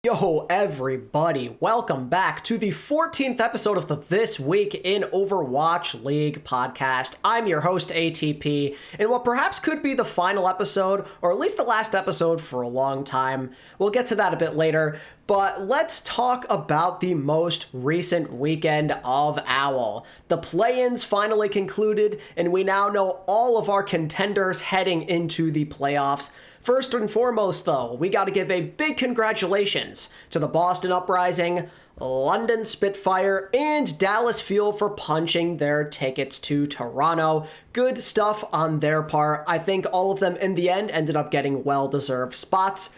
Yo, everybody, welcome back to the 14th episode of the This Week in Overwatch League podcast. I'm your host, ATP, and what perhaps could be the final episode, or at least the last episode for a long time. We'll get to that a bit later, but let's talk about the most recent weekend of OWL. The play-ins finally concluded, and we now know all of our contenders heading into the playoffs. First and foremost, though, we got to give a big congratulations to the Boston Uprising, London Spitfire, and Dallas Fuel for punching their tickets to Toronto. Good stuff on their part. I think all of them in the end ended up getting well-deserved spots.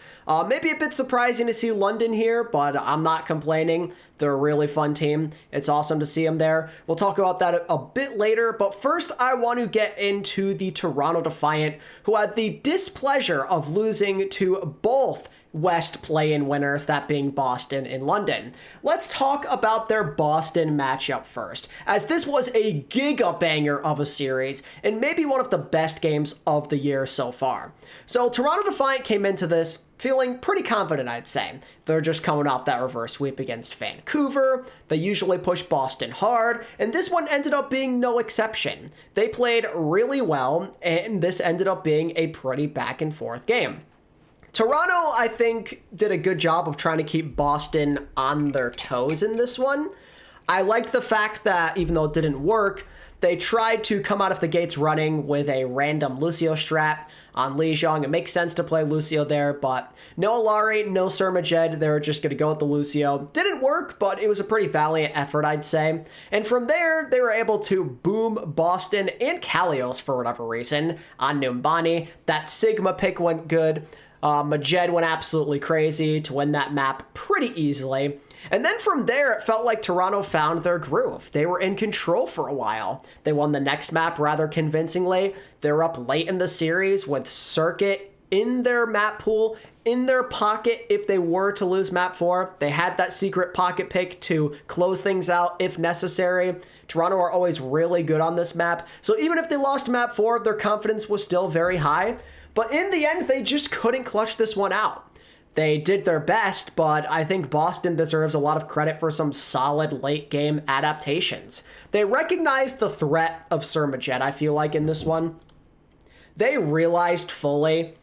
Maybe a bit surprising to see London here, but I'm not complaining. They're a really fun team. It's awesome to see them there. We'll talk about that a bit later, but first I want to get into the Toronto Defiant, who had the displeasure of losing to both West play-in winners, that being Boston and London. Let's talk about their Boston matchup first, as this was a gigabanger of a series, and maybe one of the best games of the year so far. So Toronto Defiant came into this feeling pretty confident, I'd say. They're just coming off that reverse sweep against Vancouver. They usually push Boston hard, and this one ended up being no exception. They played really well, and this ended up being a pretty back and forth game. Toronto, I think, did a good job of trying to keep Boston on their toes in this one. I liked the fact that, even though it didn't work, they tried to come out of the gates running with a random Lucio strat on Lijiang. It makes sense to play Lucio there, but no Alari, no Surmajed. They were just going to go with the Lucio. Didn't work, but it was a pretty valiant effort, I'd say. And from there, they were able to boom Boston and Kalios for whatever reason on Numbani. That Sigma pick went good. Majed went absolutely crazy to win that map pretty easily. And then from there, it felt like Toronto found their groove. They were in control for a while. They won the next map rather convincingly. They were up late in the series with Circuit in their map pool, in their pocket if they were to lose map 4. They had that secret pocket pick to close things out if necessary. Toronto are always really good on this map. So even if they lost map 4, their confidence was still very high. But in the end, they just couldn't clutch this one out. They did their best, but I think Boston deserves a lot of credit for some solid late-game adaptations. They recognized the threat of Surmajed, I feel like, in this one. They realized fully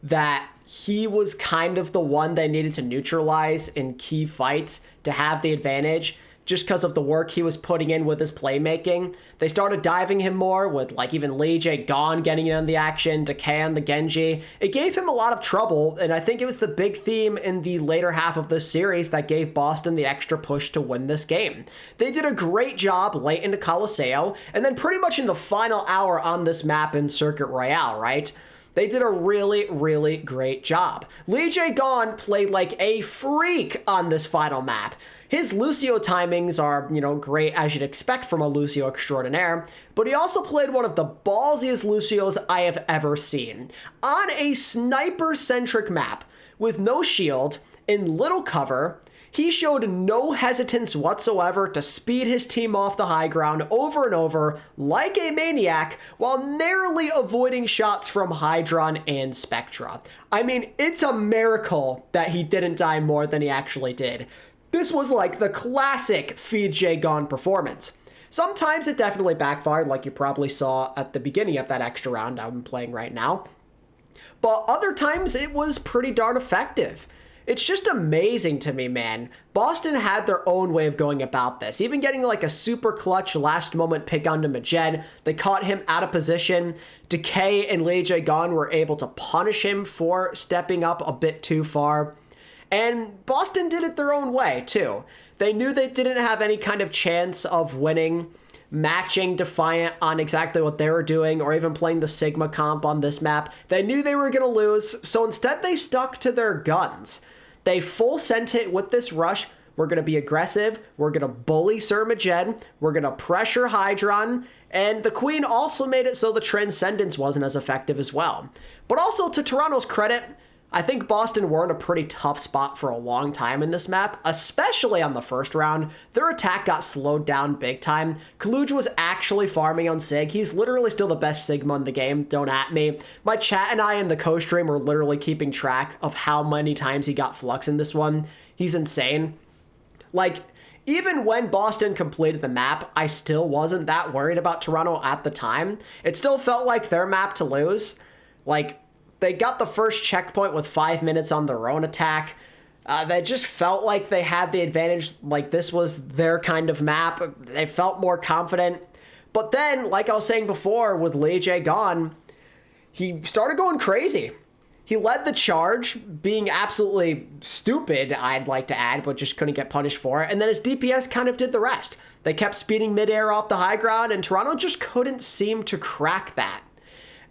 that he was kind of the one they needed to neutralize in key fights to have the advantage, just because of the work he was putting in with his playmaking. They started diving him more with like even GIGABANGER getting in on the action, Decay on the Genji. It gave him a lot of trouble, and I think it was the big theme in the later half of this series that gave Boston the extra push to win this game. They did a great job late into Colosseo, and then pretty much in the final hour on this map in Circuit Royale, right? They did a really, really great job. GIGABANGER played like a freak on this final map. His Lucio timings are, great as you'd expect from a Lucio extraordinaire, but he also played one of the ballsiest Lucios I have ever seen. On a sniper-centric map, with no shield, in little cover, he showed no hesitance whatsoever to speed his team off the high ground over and over like a maniac while narrowly avoiding shots from Hydron and Spectra. I mean, it's a miracle that he didn't die more than he actually did. This was like the classic Feed GIGABANGER performance. Sometimes it definitely backfired, like you probably saw at the beginning of that extra round I'm playing right now. But other times it was pretty darn effective. It's just amazing to me, man. Boston had their own way of going about this, even getting like a super clutch last moment pick onto Majed. They caught him out of position. Decay and GIGABANGER were able to punish him for stepping up a bit too far. And Boston did it their own way, too. They knew they didn't have any kind of chance of winning, matching Defiant on exactly what they were doing, or even playing the Sigma comp on this map. They knew they were going to lose, so instead they stuck to their guns. They full sent it with this rush. We're going to be aggressive. We're going to bully Surmajed. We're going to pressure Hydron. And the Queen also made it so the Transcendence wasn't as effective as well. But also, to Toronto's credit, I think Boston were in a pretty tough spot for a long time in this map, especially on the first round. Their attack got slowed down big time. Kaluj was actually farming on Sig. He's literally still the best Sigma in the game, don't at me. My chat and I in the co-stream were literally keeping track of how many times he got Flux in this one. He's insane. Like, even when Boston completed the map, I still wasn't that worried about Toronto at the time. It still felt like their map to lose. Like, they got the first checkpoint with 5 minutes on their own attack. They just felt like they had the advantage, like this was their kind of map. They felt more confident. But then, like I was saying before, with Lee J gone, he started going crazy. He led the charge, being absolutely stupid, I'd like to add, but just couldn't get punished for it. And then his DPS kind of did the rest. They kept speeding midair off the high ground, and Toronto just couldn't seem to crack that.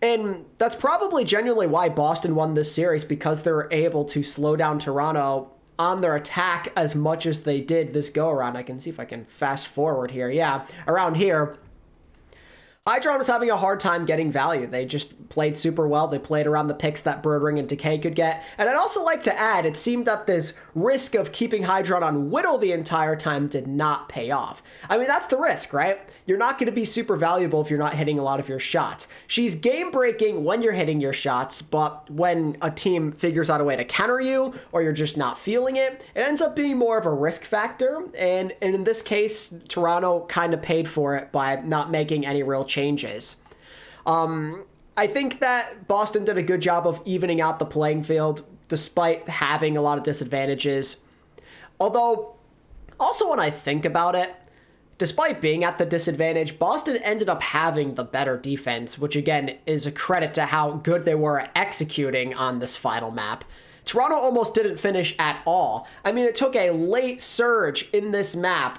And that's probably genuinely why Boston won this series, because they were able to slow down Toronto on their attack as much as they did this go-around. I can see if I can fast forward here. Yeah, around here. Hydron was having a hard time getting value. They just played super well. They played around the picks that Birdring and Decay could get. And I'd also like to add, it seemed that this risk of keeping Hydron on Whittle the entire time did not pay off. I mean, that's the risk, right? You're not going to be super valuable if you're not hitting a lot of your shots. She's game-breaking when you're hitting your shots, but when a team figures out a way to counter you, or you're just not feeling it, it ends up being more of a risk factor. And in this case, Toronto kind of paid for it by not making any real changes. I think that Boston did a good job of evening out the playing field, despite having a lot of disadvantages. Although, also when I think about it, despite being at the disadvantage, Boston ended up having the better defense, which again is a credit to how good they were at executing on this final map. Toronto almost didn't finish at all. I mean, it took a late surge in this map.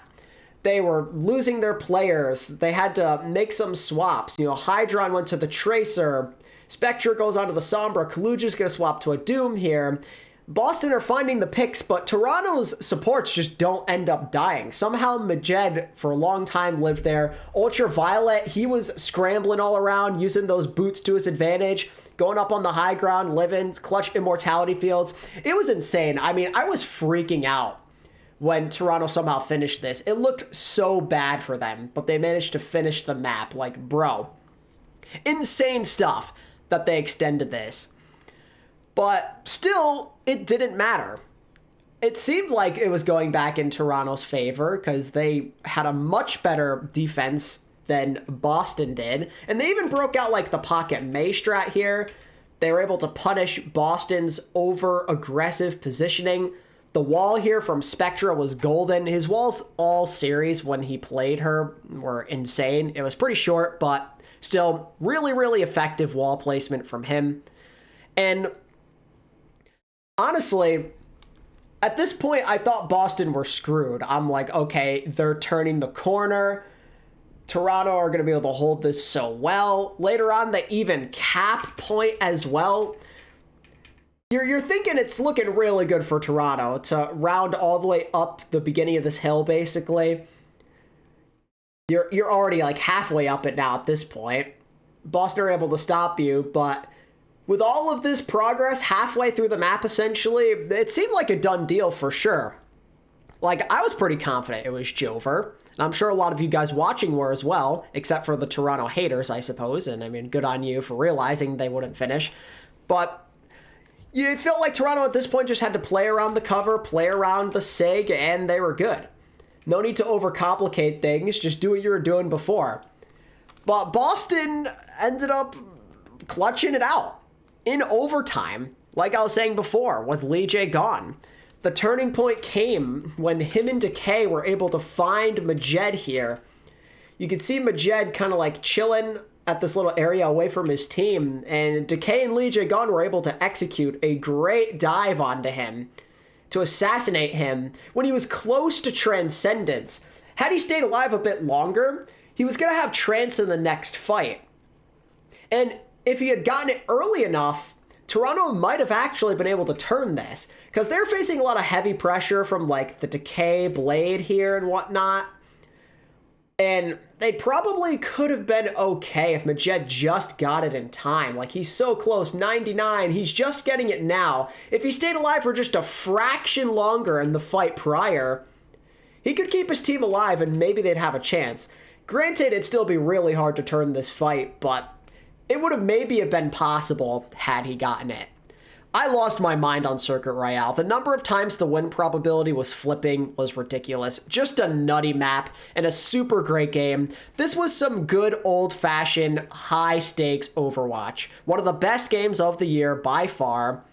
They were losing their players. They had to make some swaps. You know, Hydron went to the Tracer. Spectre goes onto the Sombra. Kaluj is going to swap to a Doom here. Boston are finding the picks, but Toronto's supports just don't end up dying. Somehow Majed, for a long time, lived there. Ultraviolet, he was scrambling all around, using those boots to his advantage, going up on the high ground, living, clutch immortality fields. It was insane. I mean, I was freaking out when Toronto somehow finished this. It looked so bad for them, but they managed to finish the map. Like, bro, insane stuff that they extended this. But still, it didn't matter. It seemed like it was going back in Toronto's favor because they had a much better defense than Boston did. And they even broke out like the pocket Mei strat here. They were able to punish Boston's over-aggressive positioning. The wall here from Spectra was golden. His walls all series when he played her were insane. It was pretty short, but still really, really effective wall placement from him. And honestly, at this point, I thought Boston were screwed. I'm like, okay, they're turning the corner. Toronto are going to be able to hold this so well. Later on, they even cap point as well. You're thinking it's looking really good for Toronto to round all the way up the beginning of this hill, basically. You're already like halfway up it now at this point. Boston are able to stop you, but with all of this progress halfway through the map, essentially, it seemed like a done deal for sure. Like, I was pretty confident it was Jover, and I'm sure a lot of you guys watching were as well, except for the Toronto haters, I suppose, and I mean, good on you for realizing they wouldn't finish. But it felt like Toronto at this point just had to play around the cover, play around the SIG, and they were good. No need to overcomplicate things, just do what you were doing before. But Boston ended up clutching it out in overtime, like I was saying before, with Lee J gone. The turning point came when him and Decay were able to find Majed here. You could see Majed kind of like chilling at this little area away from his team, and Decay and Lee J gone were able to execute a great dive onto him to assassinate him when he was close to Transcendence. Had he stayed alive a bit longer, he was going to have Trance in the next fight. And if he had gotten it early enough, Toronto might have actually been able to turn this, because they're facing a lot of heavy pressure from like the Decay Blade here and whatnot. And they probably could have been okay if Majed just got it in time. Like, he's so close, 99, he's just getting it now. If he stayed alive for just a fraction longer in the fight prior, he could keep his team alive and maybe they'd have a chance. Granted, it'd still be really hard to turn this fight, but it would have maybe have been possible had he gotten it. I lost my mind on Circuit Royale. The number of times the win probability was flipping was ridiculous. Just a nutty map and a super great game. This was some good old-fashioned high-stakes Overwatch. One of the best games of the year by far.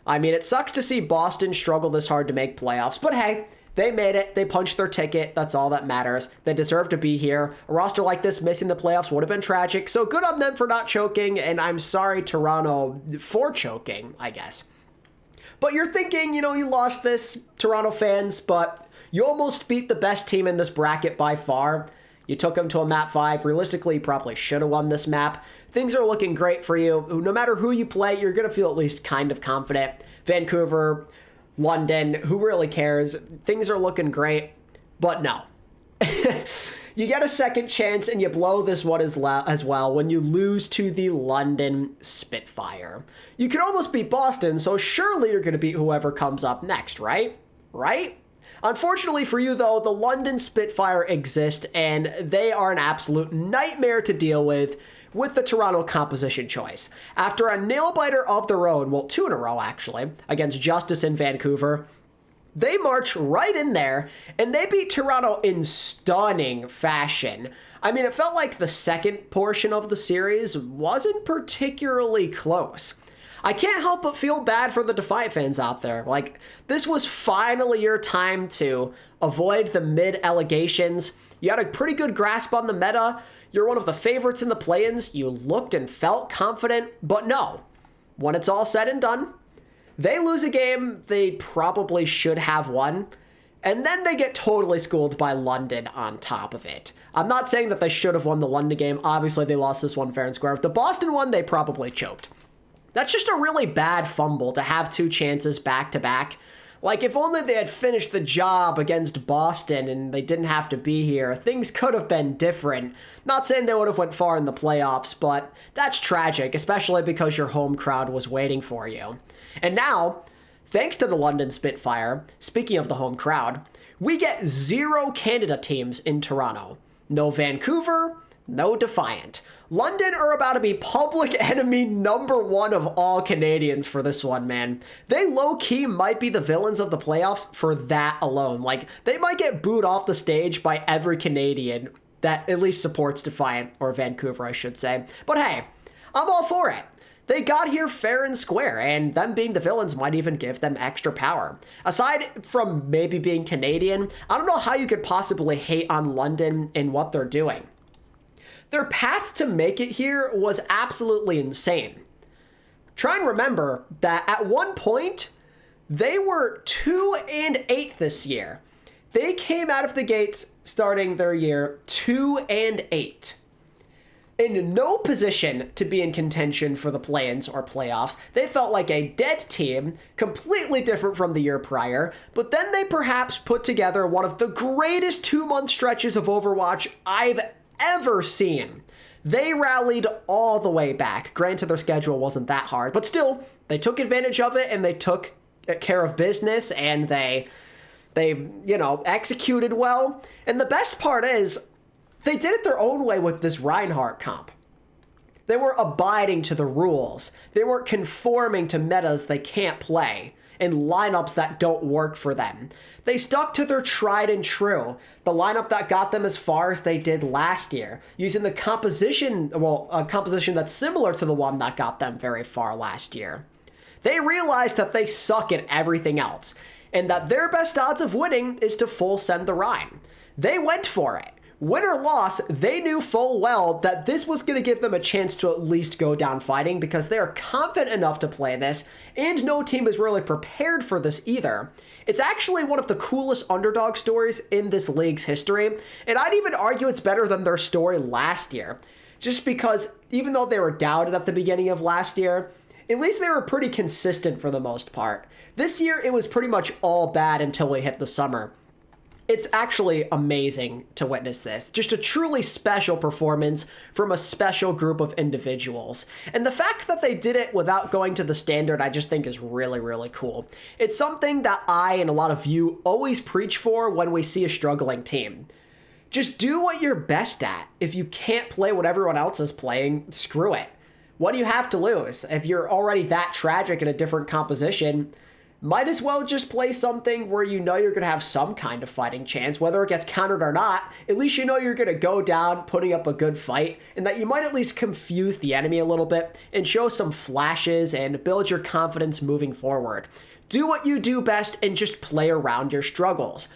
I mean, it sucks to see Boston struggle this hard to make playoffs, but hey, they made it. They punched their ticket. That's all that matters. They deserve to be here. A roster like this missing the playoffs would have been tragic. So good on them for not choking. And I'm sorry, Toronto, for choking, I guess. But you're thinking, you lost this, Toronto fans, but you almost beat the best team in this bracket by far. You took them to a map 5. Realistically, you probably should have won this map. Things are looking great for you. No matter who you play, you're going to feel at least kind of confident. Vancouver, London, who really cares? Things are looking great, but no. You get a second chance and you blow this one as well when you lose to the London Spitfire. You could almost beat Boston, so surely you're going to beat whoever comes up next, right? Right? Unfortunately for you, though, the London Spitfire exist, and they are an absolute nightmare to deal with the Toronto composition choice. After a nail-biter of their own, well, 2 in a row, actually, against Justice in Vancouver, they march right in there, and they beat Toronto in stunning fashion. I mean, it felt like the second portion of the series wasn't particularly close. I can't help but feel bad for the Defiant fans out there. Like, this was finally your time to avoid the mid-allegations. You had a pretty good grasp on the meta. You're one of the favorites in the play-ins. You looked and felt confident, but no. When it's all said and done, they lose a game they probably should have won, and then they get totally schooled by London on top of it. I'm not saying that they should have won the London game. Obviously, they lost this one fair and square. If the Boston one, they probably choked. That's just a really bad fumble to have 2 chances back-to-back. Like, if only they had finished the job against Boston and they didn't have to be here, things could have been different. Not saying they would have went far in the playoffs, but that's tragic, especially because your home crowd was waiting for you. And now, thanks to the London Spitfire, speaking of the home crowd, we get 0 Canada teams in Toronto. No Vancouver, no Defiant. London are about to be public enemy number 1 of all Canadians for this one, man. They low-key might be the villains of the playoffs for that alone. Like, they might get booed off the stage by every Canadian that at least supports Defiant, or Vancouver, I should say. But hey, I'm all for it. They got here fair and square, and them being the villains might even give them extra power. Aside from maybe being Canadian, I don't know how you could possibly hate on London and what they're doing. Their path to make it here was absolutely insane. Try and remember that at one point, they were 2-8 this year. They came out of the gates starting their year 2-8. In no position to be in contention for the play-ins or playoffs. They felt like a dead team, completely different from the year prior, but then they perhaps put together one of the greatest 2-month stretches of Overwatch I've ever seen. They rallied all the way back. Granted, their schedule wasn't that hard, but still, they took advantage of it and they took care of business and they executed well. And the best part is, they did it their own way with this Reinhardt comp. They were abiding to the rules. They weren't conforming to metas they can't play and lineups that don't work for them. They stuck to their tried and true, the lineup that got them as far as they did last year, using the composition, a composition that's similar to the one that got them very far last year. They realized that they suck at everything else, and that their best odds of winning is to full send the Rein. They went for it. Win or loss, they knew full well that this was going to give them a chance to at least go down fighting because they are confident enough to play this, and no team is really prepared for this either. It's actually one of the coolest underdog stories in this league's history, and I'd even argue it's better than their story last year. Just because even though they were doubted at the beginning of last year, at least they were pretty consistent for the most part. This year, it was pretty much all bad until we hit the summer. It's actually amazing to witness this. Just a truly special performance from a special group of individuals. And the fact that they did it without going to the standard, I just think is really, really cool. It's something that I and a lot of you always preach for when we see a struggling team. Just do what you're best at. If you can't play what everyone else is playing, screw it. What do you have to lose? If you're already that tragic in a different composition, might as well just play something where you know you're going to have some kind of fighting chance, whether it gets countered or not. At least you know you're going to go down putting up a good fight, and that you might at least confuse the enemy a little bit and show some flashes and build your confidence moving forward. Do what you do best and just play around your struggles.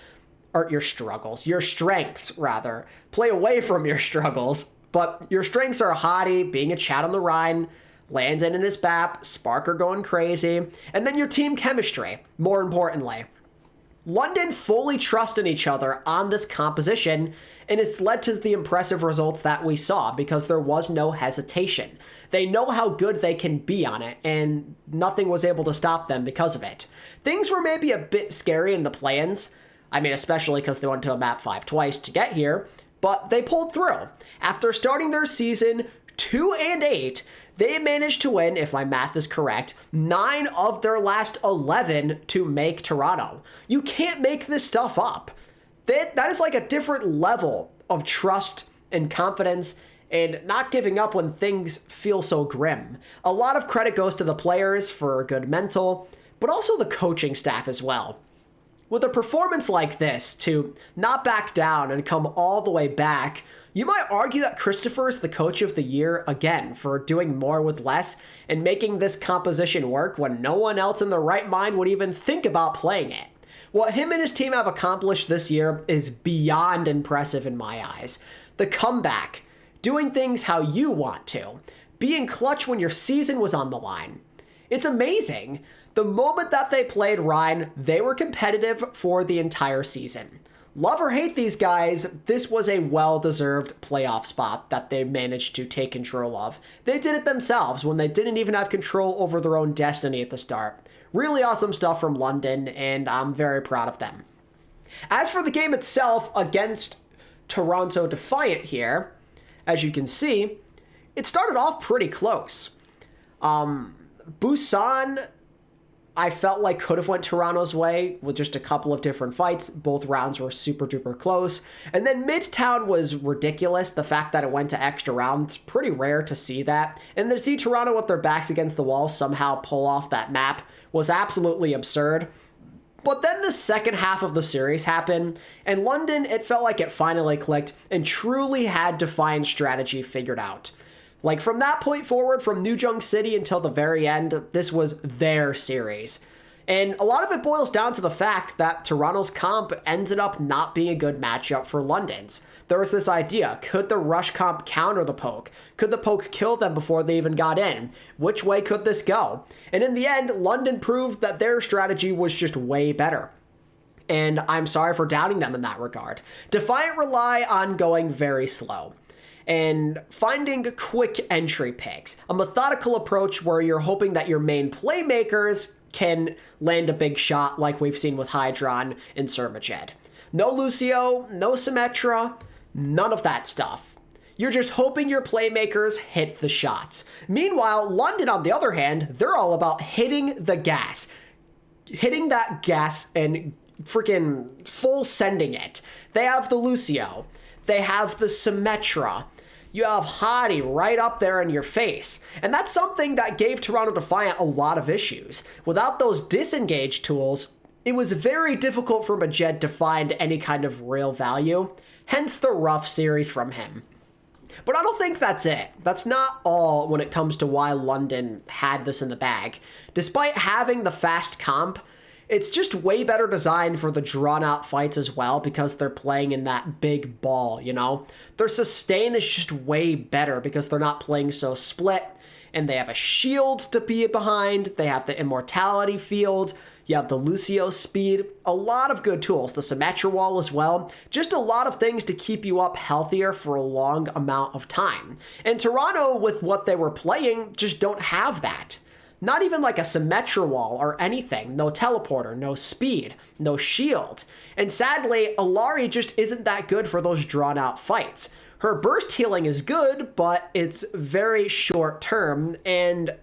Or your strengths, rather. Play away from your struggles. But your strengths are Hottie, being a Chat on the Rhine, Landon and his BAP, Sparker going crazy, and then your team chemistry, more importantly. London fully trust in each other on this composition, and it's led to the impressive results that we saw because there was no hesitation. They know how good they can be on it, and nothing was able to stop them because of it. Things were maybe a bit scary in the play-ins, I mean, especially because they went to a map 5 twice to get here, but they pulled through. After starting their season 2-8, they managed to win, if my math is correct, 9 of their last 11 to make Toronto. You can't make this stuff up. That is like a different level of trust and confidence and not giving up when things feel so grim. A lot of credit goes to the players for good mental, but also the coaching staff as well. With a performance like this, to not back down and come all the way back, you might argue that Christopher is the coach of the year again for doing more with less and making this composition work when no one else in their right mind would even think about playing it. What him and his team have accomplished this year is beyond impressive in my eyes. The comeback, doing things how you want to, being clutch when your season was on the line. It's amazing. The moment that they played Rhine, they were competitive for the entire season. Love or hate these guys, this was a well-deserved playoff spot that they managed to take control of. They did it themselves when they didn't even have control over their own destiny at the start. Really awesome stuff from London, and I'm very proud of them. As for the game itself against Toronto Defiant here, as you can see, it started off pretty close. Busan, I felt like could have went Toronto's way with just a couple of different fights. Both rounds were super duper close. And then Midtown was ridiculous. The fact that it went to extra rounds, pretty rare to see that. And to see Toronto with their backs against the wall somehow pull off that map was absolutely absurd. But then the second half of the series happened, and London, it felt like it finally clicked and truly had Defiant's strategy figured out. Like, from that point forward, from New Junk City until the very end, this was their series. And a lot of it boils down to the fact that Toronto's comp ended up not being a good matchup for London's. There was this idea, could the rush comp counter the poke? Could the poke kill them before they even got in? Which way could this go? And in the end, London proved that their strategy was just way better. And I'm sorry for doubting them in that regard. Defiant rely on going very slow and finding quick entry picks, a methodical approach where you're hoping that your main playmakers can land a big shot like we've seen with Hydron and Sermajed. No Lucio, no Symmetra, none of that stuff. You're just hoping your playmakers hit the shots. Meanwhile, London, on the other hand, they're all about hitting the gas. Hitting that gas and freaking full sending it. They have the Lucio. They have the Symmetra. You have Hottie right up there in your face. And that's something that gave Toronto Defiant a lot of issues. Without those disengage tools, it was very difficult for Majed to find any kind of real value. Hence the rough series from him. But I don't think that's it. That's not all when it comes to why London had this in the bag. Despite having the fast comp, it's just way better designed for the drawn-out fights as well because they're playing in that big ball, you know? Their sustain is just way better because they're not playing so split, and they have a shield to be behind, they have the immortality field, you have the Lucio speed, a lot of good tools, the Symmetra wall as well, just a lot of things to keep you up healthier for a long amount of time. And Toronto, with what they were playing, just don't have that. Not even like a Symmetra wall or anything. No teleporter, no speed, no shield. And sadly, Illari just isn't that good for those drawn-out fights. Her burst healing is good, but it's very short term, and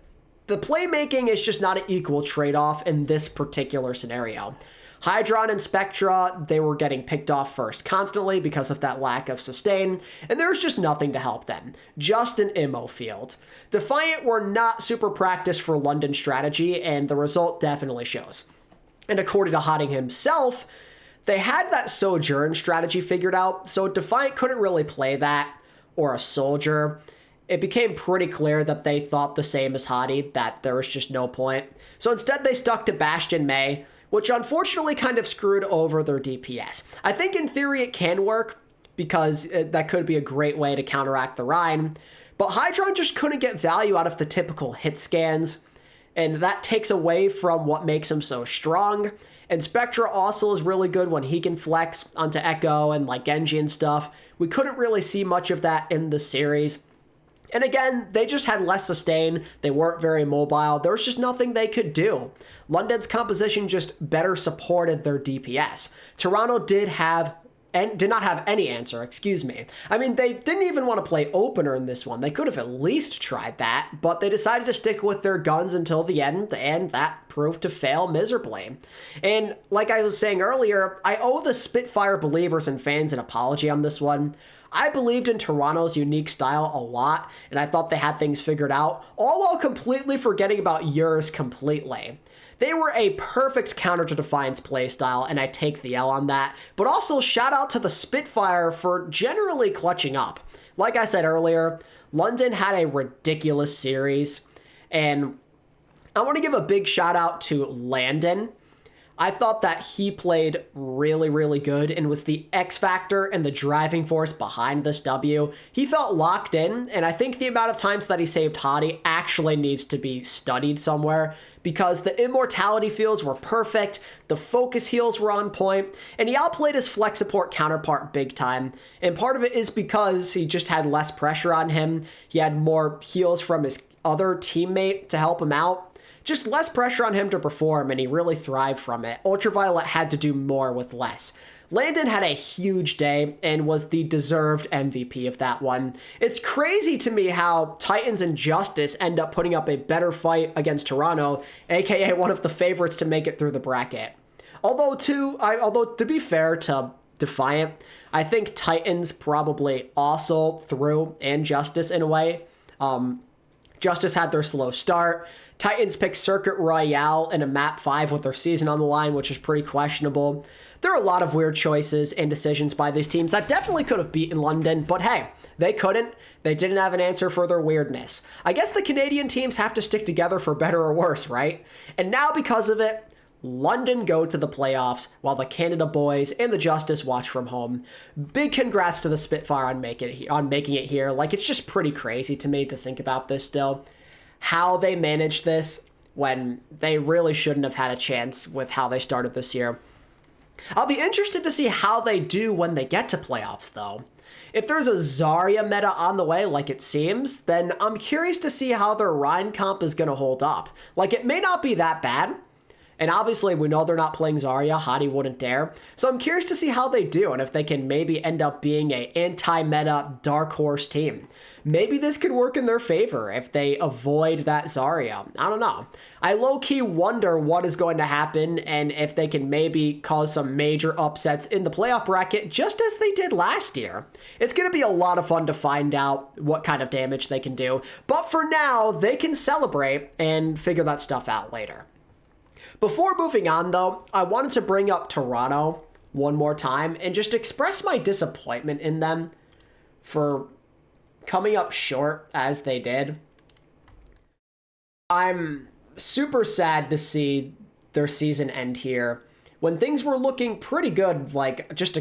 the playmaking is just not an equal trade-off in this particular scenario. Hydron and Spectra, they were getting picked off first constantly because of that lack of sustain, and there's just nothing to help them. Just an immo field. Defiant were not super practiced for London strategy, and the result definitely shows. And according to Hotting himself, they had that Sojourn strategy figured out, so Defiant couldn't really play that, or a Soldier. It became pretty clear that they thought the same as Hottie, that there was just no point. So instead they stuck to Bastion Mei, which unfortunately kind of screwed over their DPS. I think in theory it can work, because that could be a great way to counteract the Rhine, but Hydron just couldn't get value out of the typical hit scans, and that takes away from what makes him so strong. And Spectra also is really good when he can flex onto Echo and like Genji and stuff. We couldn't really see much of that in the series. And again, they just had less sustain. They weren't very mobile. There was just nothing they could do. London's composition just better supported their DPS. Toronto did not have any answer, excuse me. I mean, they didn't even want to play opener in this one. They could have at least tried that, but they decided to stick with their guns until the end, and that proved to fail miserably. And like I was saying earlier, I owe the Spitfire believers and fans an apology on this one. I believed in Toronto's unique style a lot, and I thought they had things figured out, all while completely forgetting about yours completely. They were a perfect counter to Defiant's playstyle, and I take the L on that, but also shout out to the Spitfire for generally clutching up. Like I said earlier, London had a ridiculous series, and I want to give a big shout out to Landon. I thought that he played really, really good and was the X factor and the driving force behind this W. He felt locked in, and I think the amount of times that he saved Hottie actually needs to be studied somewhere, because the immortality fields were perfect, the focus heals were on point, and he outplayed his flex support counterpart big time. And part of it is because he just had less pressure on him. He had more heals from his other teammate to help him out. Just less pressure on him to perform, and he really thrived from it. Ultraviolet had to do more with less. Landon had a huge day and was the deserved MVP of that one. It's crazy to me how Titans and Justice end up putting up a better fight against Toronto, aka one of the favorites to make it through the bracket. Although to be fair to Defiant, I think Titans probably also threw, and Justice in a way. Justice had their slow start. Titans picked Circuit Royale in a map 5 with their season on the line, which is pretty questionable. There are a lot of weird choices and decisions by these teams that definitely could have beaten London, but hey, they couldn't. They didn't have an answer for their weirdness. I guess the Canadian teams have to stick together for better or worse, right? And now because of it, London go to the playoffs while the Canada boys and the Justice watch from home. Big congrats to the Spitfire on making it here. Like, it's just pretty crazy to me to think about this still. How they managed this when they really shouldn't have had a chance with how they started this year. I'll be interested to see how they do when they get to playoffs, though. If there's a Zarya meta on the way, like it seems, then I'm curious to see how their Rhine comp is going to hold up. Like, it may not be that bad, and obviously we know they're not playing Zarya, Hottie wouldn't dare, so I'm curious to see how they do, and if they can maybe end up being a anti-meta dark horse team. Maybe this could work in their favor if they avoid that Zarya. I don't know. I low-key wonder what is going to happen and if they can maybe cause some major upsets in the playoff bracket just as they did last year. It's going to be a lot of fun to find out what kind of damage they can do, but for now, they can celebrate and figure that stuff out later. Before moving on, though, I wanted to bring up Toronto one more time and just express my disappointment in them for coming up short as they did. I'm super sad to see their season end here when things were looking pretty good, like just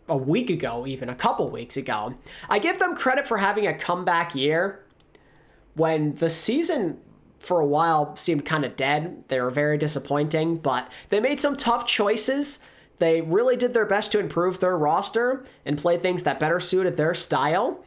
a week ago, even a couple weeks ago. I give them credit for having a comeback year when the season for a while seemed kind of dead. They were very disappointing, but they made some tough choices. They really did their best to improve their roster and play things that better suited their style.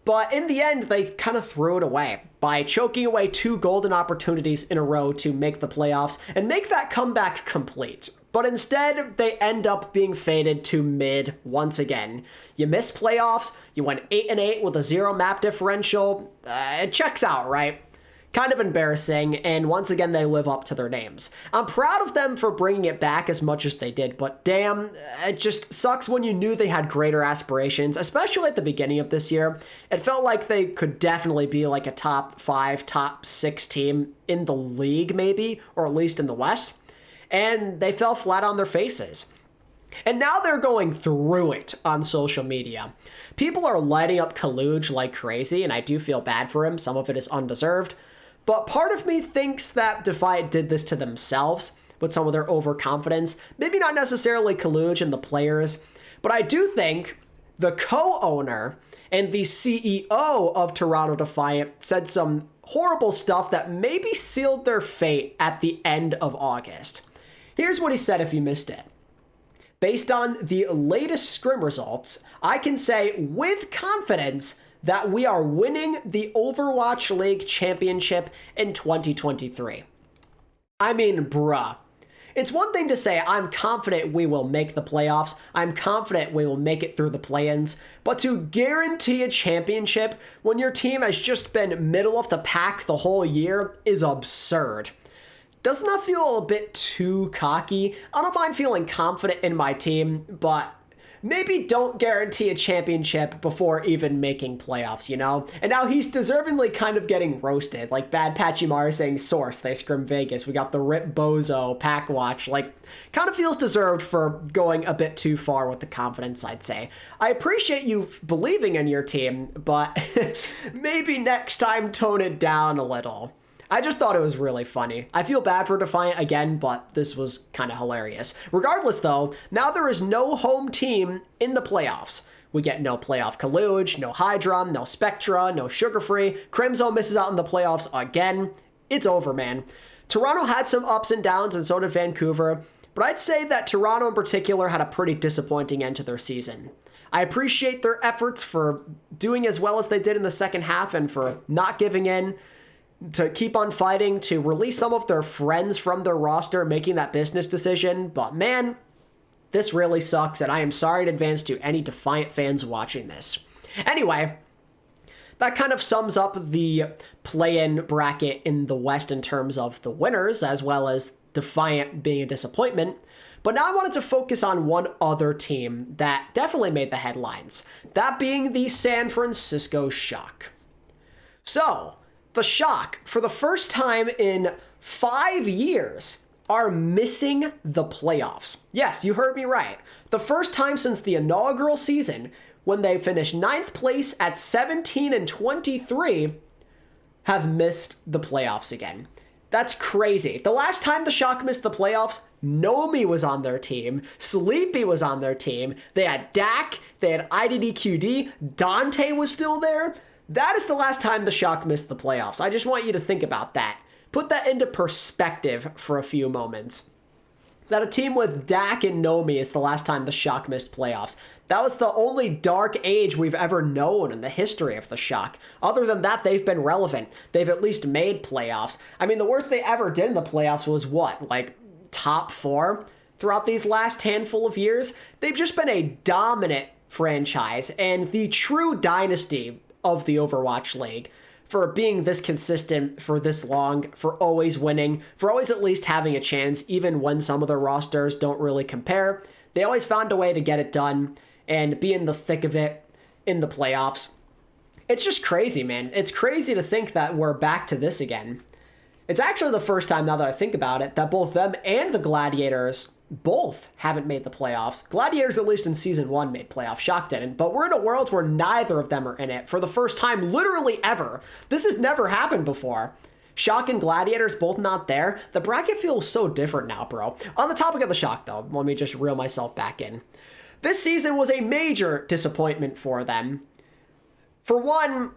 But in the end, they kind of threw it away by choking away 2 golden opportunities in a row to make the playoffs and make that comeback complete. But instead, they end up being faded to mid once again. You miss playoffs, you went 8-8 with a 0 map differential. It checks out, right? Kind of embarrassing, and once again, they live up to their names. I'm proud of them for bringing it back as much as they did, but damn, it just sucks when you knew they had greater aspirations, especially at the beginning of this year. It felt like they could definitely be like a top 5, top 6 team in the league, maybe, or at least in the West, and they fell flat on their faces. And now they're going through it on social media. People are lighting up CUCKED like crazy, and I do feel bad for him. Some of it is undeserved. But part of me thinks that Defiant did this to themselves with some of their overconfidence. Maybe not necessarily CUCKED and the players, but I do think the co-owner and the CEO of Toronto Defiant said some horrible stuff that maybe sealed their fate at the end of August. Here's what he said if you missed it. Based on the latest scrim results, I can say with confidence that we are winning the Overwatch League Championship in 2023. I mean, bruh. It's one thing to say, I'm confident we will make the playoffs, I'm confident we will make it through the play-ins, but to guarantee a championship when your team has just been middle of the pack the whole year is absurd. Doesn't that feel a bit too cocky? I don't mind feeling confident in my team, but maybe don't guarantee a championship before even making playoffs, you know? And now he's deservingly kind of getting roasted. Like Bad Pachimar saying, source, they scrim Vegas. We got the Rip Bozo pack watch. Like, kind of feels deserved for going a bit too far with the confidence, I'd say. I appreciate you believing in your team, but maybe next time tone it down a little. I just thought it was really funny. I feel bad for Defiant again, but this was kind of hilarious. Regardless, though, now there is no home team in the playoffs. We get no playoff CUCKED, no Hydron, no Spectra, no Sugar Free. Crimzo misses out in the playoffs again. It's over, man. Toronto had some ups and downs, and so did Vancouver, but I'd say that Toronto in particular had a pretty disappointing end to their season. I appreciate their efforts for doing as well as they did in the second half and for not giving in, to keep on fighting, to release some of their friends from their roster, making that business decision. But man, this really sucks, and I am sorry in advance to any Defiant fans watching this. Anyway, that kind of sums up the play-in bracket in the West in terms of the winners, as well as Defiant being a disappointment. But now I wanted to focus on one other team that definitely made the headlines, that being the San Francisco Shock. So, the Shock, for the first time in 5 years, are missing the playoffs. Yes, you heard me right. The first time since the inaugural season, when they finished 9th place at 17-23, have missed the playoffs again. That's crazy. The last time the Shock missed the playoffs, Nomi was on their team, Sleepy was on their team, they had Dak, they had IDDQD, Dante was still there. That is the last time the Shock missed the playoffs. I just want you to think about that. Put that into perspective for a few moments. That a team with Dak and Nomi is the last time the Shock missed playoffs. That was the only dark age we've ever known in the history of the Shock. Other than that, they've been relevant. They've at least made playoffs. I mean, the worst they ever did in the playoffs was what? Like, top 4? Throughout these last handful of years? They've just been a dominant franchise and the true dynasty of the Overwatch League, for being this consistent for this long, for always winning, for always at least having a chance, even when some of their rosters don't really compare. They always found a way to get it done and be in the thick of it in the playoffs. It's just crazy, man. It's crazy to think that we're back to this again. It's actually the first time, now that I think about it, that both them and the Gladiators both haven't made the playoffs. Gladiators, at least in Season 1, made playoffs. Shock didn't. But we're in a world where neither of them are in it for the first time, literally ever. This has never happened before. Shock and Gladiators both not there. The bracket feels so different now, bro. On the topic of the Shock, though, let me just reel myself back in. This season was a major disappointment for them. For one,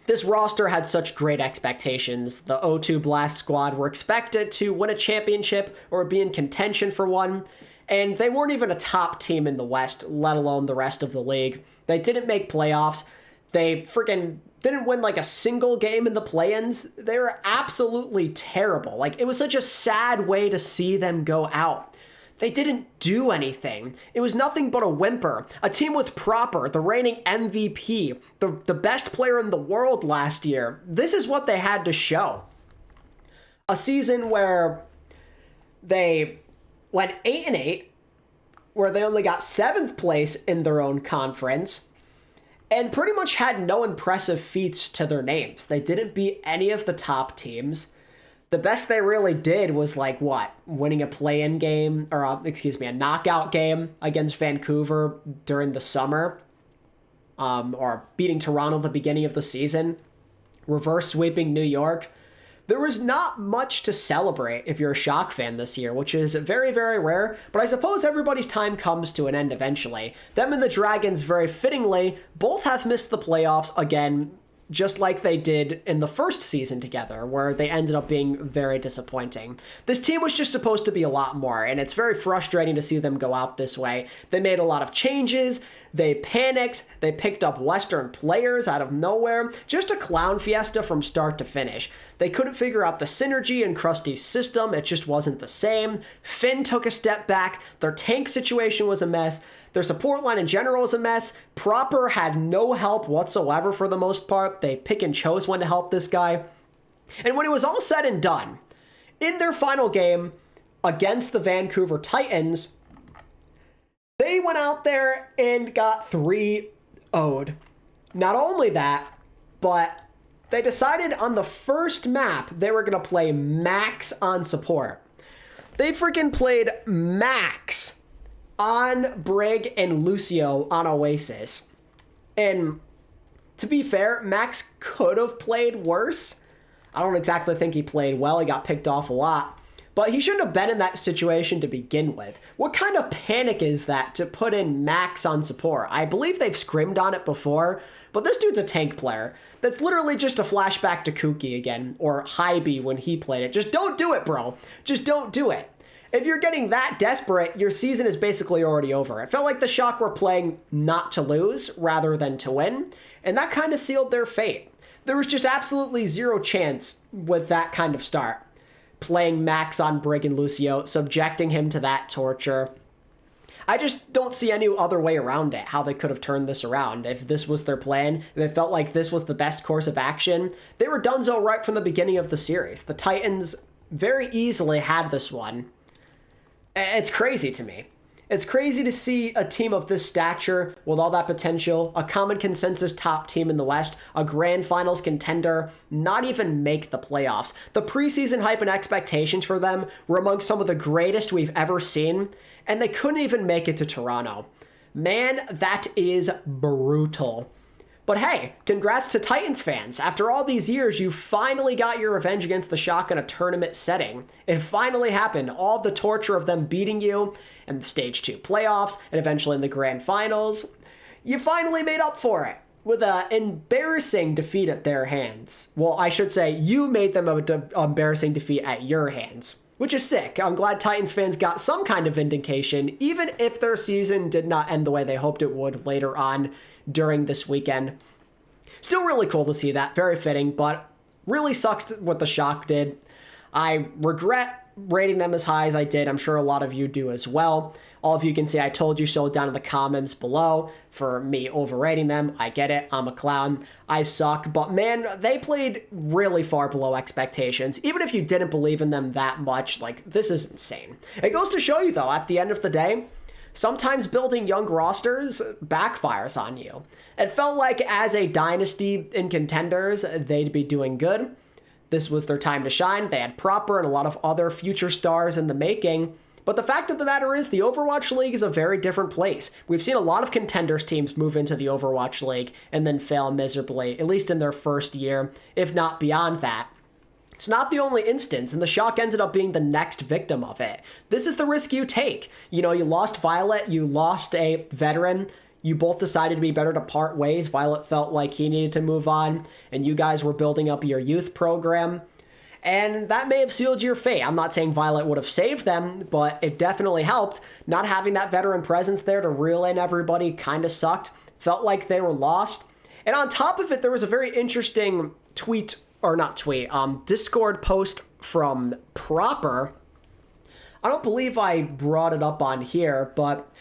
this roster had such great expectations. The O2 Blast squad were expected to win a championship or be in contention for one, and they weren't even a top team in the West, let alone the rest of the league. They didn't make playoffs. They freaking didn't win like a single game in the play-ins. They were absolutely terrible. Like, it was such a sad way to see them go out. They didn't do anything. It was nothing but a whimper. A team with Proper, the reigning MVP, the best player in the world last year. This is what they had to show. A season where they went 8-8, where they only got 7th place in their own conference, and pretty much had no impressive feats to their names. They didn't beat any of the top teams. The best they really did was, like, what? Winning a play-in game, or, a knockout game against Vancouver during the summer, or beating Toronto at the beginning of the season, reverse sweeping New York. There was not much to celebrate if you're a Shock fan this year, which is very, very rare, but I suppose everybody's time comes to an end eventually. Them and the Dragons, very fittingly, both have missed the playoffs again, just like they did in the first season together, where they ended up being very disappointing. This team was just supposed to be a lot more, and it's very frustrating to see them go out this way. They made a lot of changes, they panicked, they picked up Western players out of nowhere, just a clown fiesta from start to finish. They couldn't figure out the synergy in Krusty's system, it just wasn't the same. Finn took a step back, their tank situation was a mess, their support line in general was a mess. Proper had no help whatsoever for the most part. They pick and chose when to help this guy. And when it was all said and done, in their final game against the Vancouver Titans, they went out there and got 3-0'd. Not only that, but they decided on the first map they were going to play Max on support. They freaking played Max on Brig and Lucio on Oasis. And to be fair, Max could have played worse. I don't exactly think he played well. He got picked off a lot. But he shouldn't have been in that situation to begin with. What kind of panic is that to put in Max on support? I believe they've scrimmed on it before, but this dude's a tank player. That's literally just a flashback to Kooky again, or Hybe when he played it. Just don't do it, bro. Just don't do it. If you're getting that desperate, your season is basically already over. It felt like the Shock were playing not to lose rather than to win, and that kind of sealed their fate. There was just absolutely zero chance with that kind of start. Playing Max on Brig and Lucio, subjecting him to that torture. I just don't see any other way around it, how they could have turned this around. If this was their plan, and they felt like this was the best course of action, they were donezo right from the beginning of the series. The Titans very easily had this one. It's crazy to me. It's crazy to see a team of this stature with all that potential, a common consensus top team in the West, a grand finals contender, not even make the playoffs. The preseason hype and expectations for them were among some of the greatest we've ever seen, and they couldn't even make it to Toronto. Man, that is brutal. But hey, congrats to Titans fans. After all these years, you finally got your revenge against the Shock in a tournament setting. It finally happened. All the torture of them beating you in the Stage 2 playoffs and eventually in the grand finals. You finally made up for it with an embarrassing defeat at their hands. Well, I should say you made them an embarrassing defeat at your hands, which is sick. I'm glad Titans fans got some kind of vindication, even if their season did not end the way they hoped it would later on during this weekend. Still really cool to see that. Very fitting, but really sucks what the Shock did. I regret rating them as high as I did. I'm sure a lot of you do as well. All of you can say I told you so down in the comments below for me overrating them. I get it. I'm a clown. I suck. But man, they played really far below expectations. Even if you didn't believe in them that much, like, this is insane. It goes to show you, though, at the end of the day, sometimes building young rosters backfires on you. It felt like as a dynasty in contenders, they'd be doing good. This was their time to shine. They had Proper and a lot of other future stars in the making. But the fact of the matter is the Overwatch League is a very different place. We've seen a lot of contenders teams move into the Overwatch League and then fail miserably, at least in their first year, if not beyond that. It's not the only instance, and the Shock ended up being the next victim of it. This is the risk you take. You know, you lost Violet, you lost a veteran, you both decided to be better to part ways. Violet felt like he needed to move on, and you guys were building up your youth program. And that may have sealed your fate. I'm not saying Violet would have saved them, but it definitely helped. Not having that veteran presence there to reel in everybody kind of sucked. Felt like they were lost. And on top of it, there was a very interesting Discord post from Proper. I don't believe I brought it up on here, but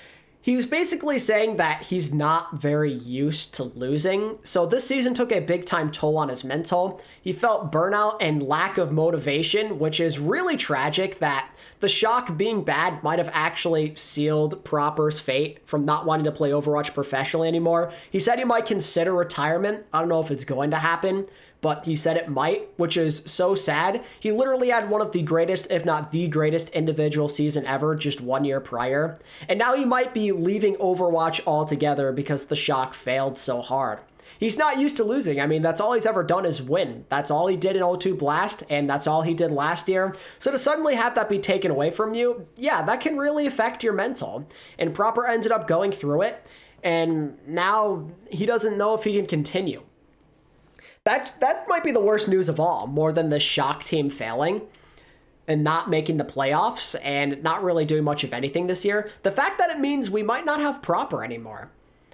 he was basically saying that he's not very used to losing. So this season took a big time toll on his mental. He felt burnout and lack of motivation, which is really tragic that the Shock being bad might have actually sealed Proper's fate from not wanting to play Overwatch professionally anymore. He said he might consider retirement. I don't know if it's going to happen, but he said it might, which is so sad. He literally had one of the greatest, if not the greatest, individual season ever just 1 year prior. And now he might be leaving Overwatch altogether because the Shock failed so hard. He's not used to losing. I mean, that's all he's ever done is win. That's all he did in O2 Blast, and that's all he did last year. So to suddenly have that be taken away from you, yeah, that can really affect your mental. And Proper ended up going through it, and now he doesn't know if he can continue. That might be the worst news of all, more than the Shock team failing and not making the playoffs and not really doing much of anything this year. The fact that it means we might not have Proper anymore.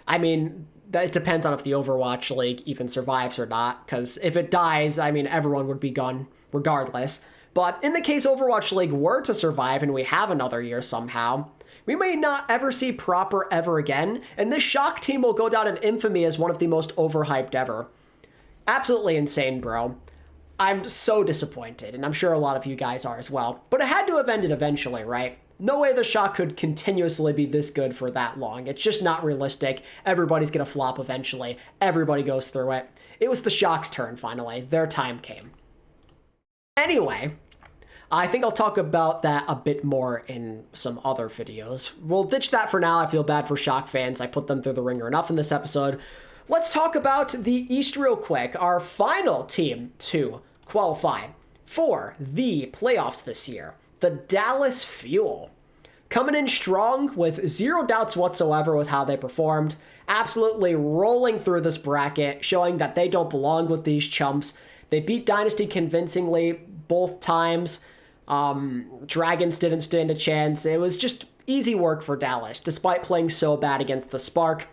I mean, it depends on if the Overwatch League even survives or not, because if it dies, I mean, everyone would be gone regardless. But in the case Overwatch League were to survive and we have another year somehow, we may not ever see Proper ever again, and this Shock team will go down in infamy as one of the most overhyped ever. Absolutely insane, bro. I'm so disappointed, and I'm sure a lot of you guys are as well. But it had to have ended eventually, right? No way the Shock could continuously be this good for that long. It's just not realistic. Everybody's going to flop eventually. Everybody goes through it. It was the Shock's turn, finally. Their time came. Anyway, I think I'll talk about that a bit more in some other videos. We'll ditch that for now. I feel bad for Shock fans. I put them through the ringer enough in this episode. Let's talk about the East real quick. Our final team to qualify for the playoffs this year, the Dallas Fuel. Coming in strong with zero doubts whatsoever with how they performed. Absolutely rolling through this bracket, showing that they don't belong with these chumps. They beat Dynasty convincingly both times. Dragons didn't stand a chance. It was just easy work for Dallas, despite playing so bad against the Spark.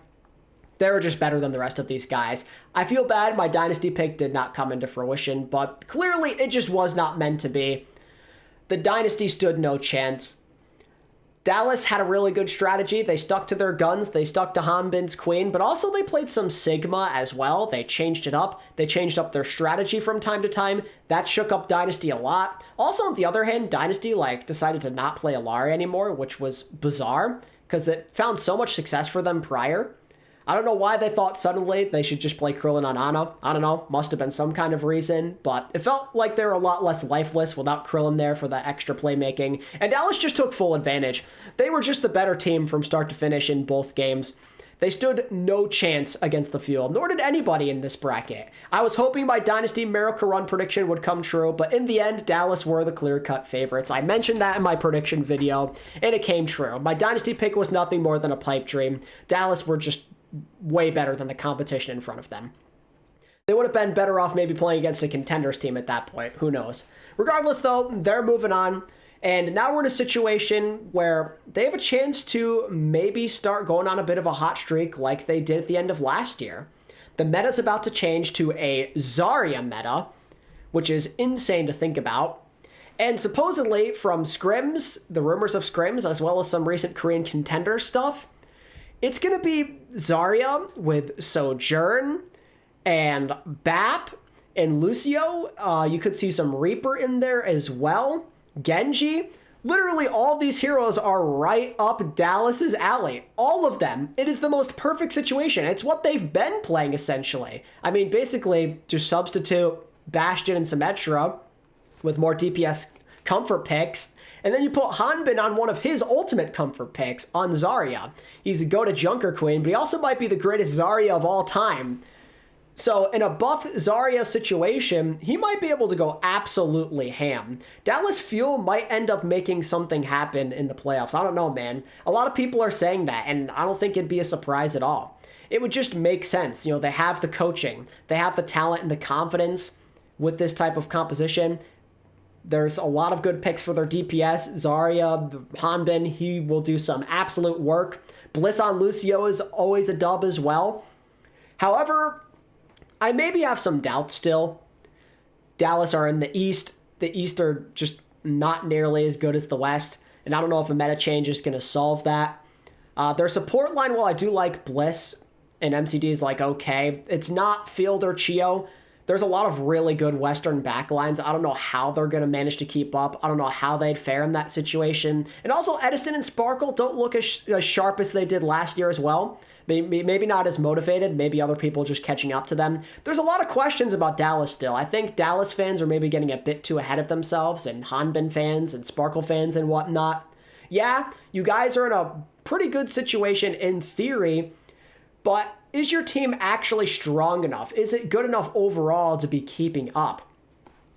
They were just better than the rest of these guys. I feel bad my Dynasty pick did not come into fruition, but clearly it just was not meant to be. The Dynasty stood no chance. Dallas had a really good strategy. They stuck to their guns. They stuck to Hanbin's Queen, but also they played some Sigma as well. They changed it up. They changed up their strategy from time to time. That shook up Dynasty a lot. Also, on the other hand, Dynasty decided to not play Alaria anymore, which was bizarre because it found so much success for them prior. I don't know why they thought suddenly they should just play Krillin on Ana. I don't know. Must have been some kind of reason, but it felt like they were a lot less lifeless without Krillin there for that extra playmaking, and Dallas just took full advantage. They were just the better team from start to finish in both games. They stood no chance against the Fuel, nor did anybody in this bracket. I was hoping my Dynasty Miracle Run prediction would come true, but in the end, Dallas were the clear-cut favorites. I mentioned that in my prediction video, and it came true. My Dynasty pick was nothing more than a pipe dream. Dallas were just way better than the competition in front of them. They would have been better off maybe playing against a contenders team at that point. Who knows? Regardless, though, they're moving on. And now we're in a situation where they have a chance to maybe start going on a bit of a hot streak like they did at the end of last year. The meta's about to change to a Zarya meta, which is insane to think about. And supposedly from scrims, the rumors of scrims, as well as some recent Korean contender stuff, it's going to be Zarya with Sojourn and Bap and Lucio. You could see some Reaper in there as well. Genji. Literally all these heroes are right up Dallas's alley. All of them. It is the most perfect situation. It's what they've been playing, essentially. I mean, basically, just substitute Bastion and Symmetra with more DPS comfort picks, and then you put Hanbin on one of his ultimate comfort picks on Zarya. He's a go-to Junker Queen, but he also might be the greatest Zarya of all time. So in a buff Zarya situation, he might be able to go absolutely ham. Dallas Fuel might end up making something happen in the playoffs. I don't know, man. A lot of people are saying that, and I don't think it'd be a surprise at all. It would just make sense. You know, they have the coaching. They have the talent and the confidence with this type of composition. There's a lot of good picks for their DPS. Zarya, Hanbin, he will do some absolute work. Bliss on Lucio is always a dub as well. However, I maybe have some doubts still. Dallas are in the East. The East are just not nearly as good as the West, and I don't know if a meta change is going to solve that. Their support line, while I do like Bliss and MCD is like okay, it's not Field or Chio. There's a lot of really good Western backlines. I don't know how they're going to manage to keep up. I don't know how they'd fare in that situation. And also, Edison and Sparkle don't look as sharp as they did last year as well. Maybe not as motivated. Maybe other people just catching up to them. There's a lot of questions about Dallas still. I think Dallas fans are maybe getting a bit too ahead of themselves, and Hanbin fans and Sparkle fans and whatnot. Yeah, you guys are in a pretty good situation in theory, but is your team actually strong enough? Is it good enough overall to be keeping up?